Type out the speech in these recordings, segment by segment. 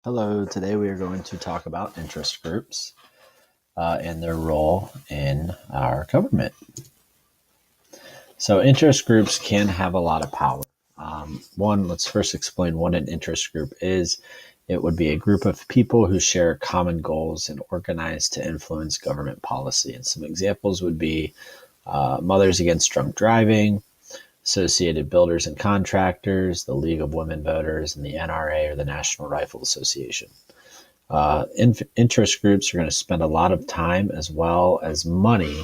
Hello, today we are going to talk about interest groups and their role in our government. So, interest groups can have a lot of power. Let's first explain what an interest group is. It would be a group of people who share common goals and organize to influence government policy. And some examples would be Mothers Against Drunk Driving, Associated Builders and Contractors, the League of Women Voters, and the NRA, or the National Rifle Association. Interest groups are going to spend a lot of time as well as money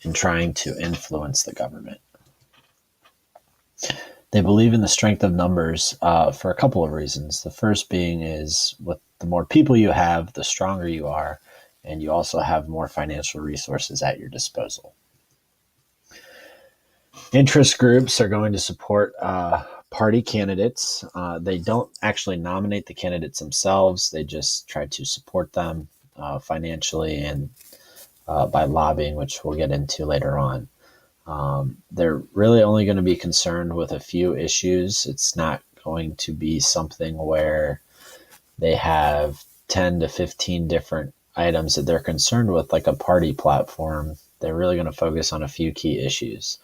in trying to influence the government. They believe in the strength of numbers for a couple of reasons. The first being is with the more people you have, the stronger you are, and you also have more financial resources at your disposal. Interest groups are going to support party candidates. They don't actually nominate the candidates themselves. They just try to support them financially and by lobbying, which we'll get into later on. They're really only going to be concerned with a few issues. It's not going to be something where they have 10 to 15 different items that they're concerned with, like a party platform. They're really going to focus on a few key issues.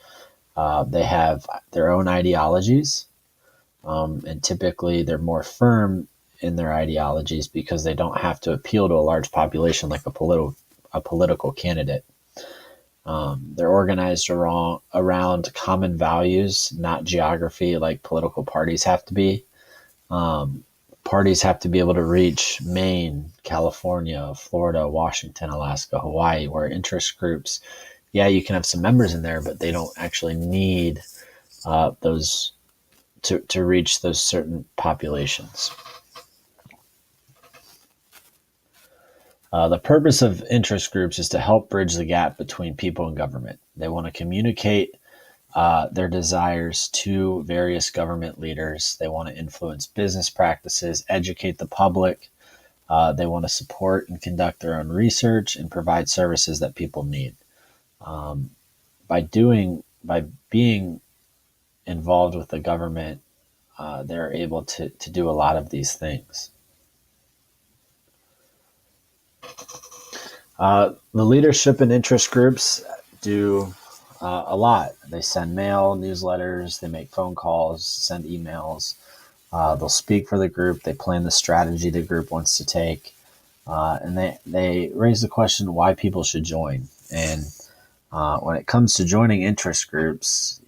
They have their own ideologies, and typically they're more firm in their ideologies because they don't have to appeal to a large population like a political candidate. They're organized around common values, not geography like political parties have to be. Parties have to be able to reach Maine, California, Florida, Washington, Alaska, Hawaii, where interest groups, yeah, you can have some members in there, but they don't actually need those to reach those certain populations. The purpose of interest groups is to help bridge the gap between people and government. They want to communicate their desires to various government leaders. They want to influence business practices, educate the public. They want to support and conduct their own research and provide services that people need. By being involved with the government, they're able to do a lot of these things. The leadership and interest groups do a lot. They send mail, newsletters, they make phone calls, send emails. They'll speak for the group. They plan the strategy the group wants to take. And they raise the question why people should join. And when it comes to joining interest groups,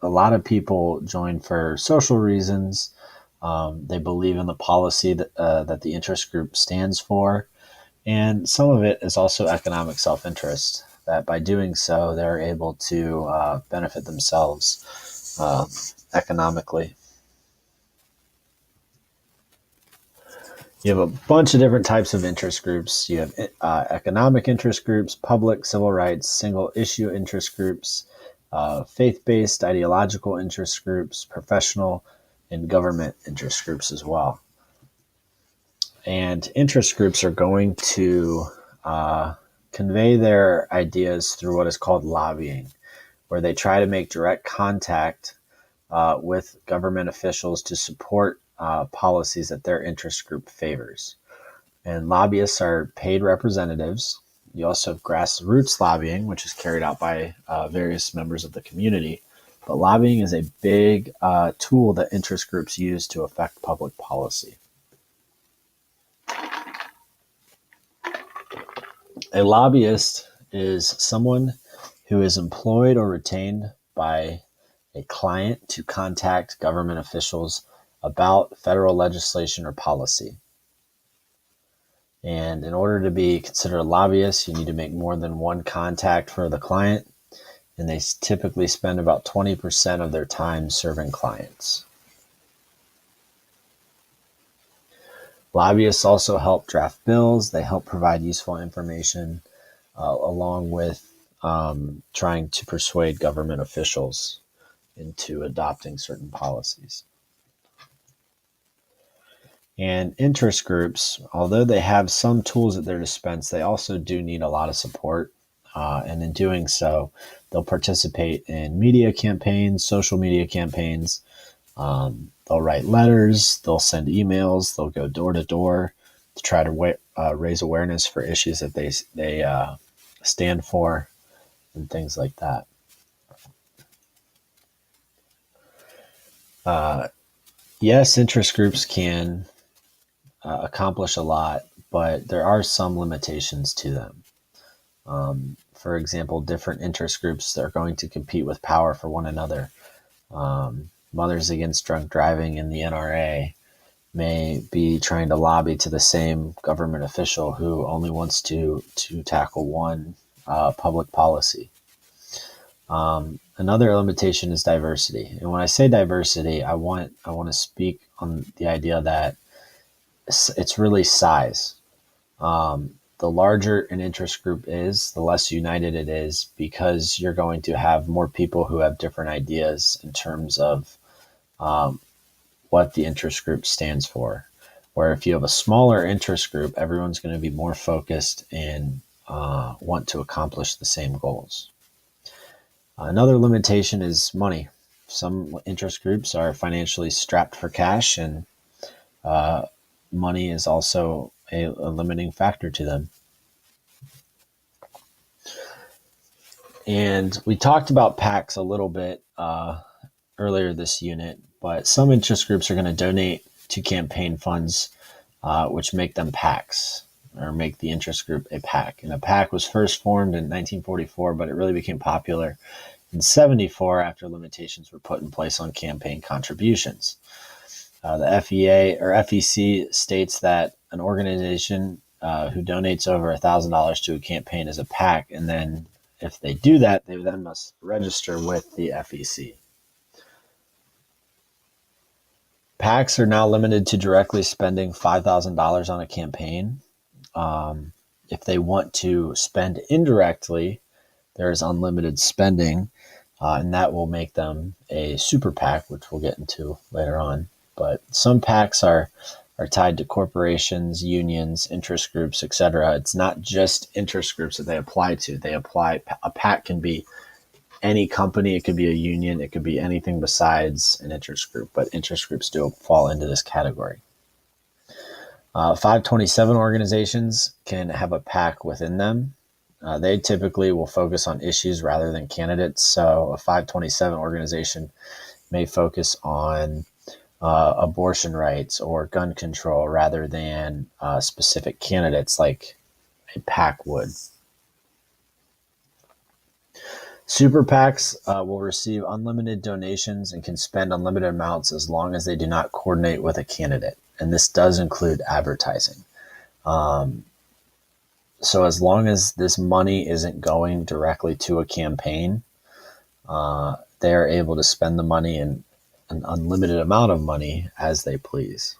a lot of people join for social reasons. They believe in the policy that the interest group stands for. And some of it is also economic self-interest, that by doing so, they're able to benefit themselves economically. You have a bunch of different types of interest groups. You have economic interest groups, public, civil rights, single issue interest groups, faith-based ideological interest groups, professional and government interest groups as well. And interest groups are going to convey their ideas through what is called lobbying, where they try to make direct contact with government officials to support policies that their interest group favors. And lobbyists are paid representatives. You also have grassroots lobbying, which is carried out by various members of the community. But lobbying is a big tool that interest groups use to affect public policy. A lobbyist is someone who is employed or retained by a client to contact government officials about federal legislation or policy. And in order to be considered a lobbyist, you need to make more than one contact for the client, and they typically spend about 20% of their time serving clients. Lobbyists also help draft bills. They help provide useful information along with trying to persuade government officials into adopting certain policies. And interest groups, although they have some tools at their disposal, they also do need a lot of support. And in doing so, they'll participate in media campaigns, social media campaigns. They'll write letters, they'll send emails, they'll go door to door to try to raise awareness for issues that they stand for and things like that. Yes, interest groups can accomplish a lot, but there are some limitations to them. For example, different interest groups are going to compete with power for one another. Mothers Against Drunk Driving and the NRA may be trying to lobby to the same government official who only wants to tackle one public policy. Another limitation is diversity, and when I say diversity, I want to speak on the idea that it's really size. The larger an interest group is, the less united it is, because you're going to have more people who have different ideas in terms of what the interest group stands for. Where if you have a smaller interest group, everyone's going to be more focused and want to accomplish the same goals. Another limitation is money. Some interest groups are financially strapped for cash, and money is also a limiting factor to them. And we talked about PACs a little bit earlier this unit, but some interest groups are going to donate to campaign funds, which make them PACs, or make the interest group a PAC. And a PAC was first formed in 1944, but it really became popular in 1974 after limitations were put in place on campaign contributions. The FEA or FEC states that an organization who donates over $1,000 to a campaign is a PAC, and then if they do that, they then must register with the FEC. PACs are now limited to directly spending $5,000 on a campaign. If they want to spend indirectly, there is unlimited spending, and that will make them a super PAC, which we'll get into later on. But some PACs are tied to corporations, unions, interest groups, etc. It's not just interest groups that they apply to. A PAC can be any company, it could be a union, it could be anything besides an interest group, but interest groups do fall into this category. 527 organizations can have a PAC within them. They typically will focus on issues rather than candidates. So a 527 organization may focus on abortion rights or gun control rather than specific candidates like a PAC would. Super PACs will receive unlimited donations and can spend unlimited amounts as long as they do not coordinate with a candidate. And this does include advertising. So as long as this money isn't going directly to a campaign, they are able to spend the money in an unlimited amount of money as they please.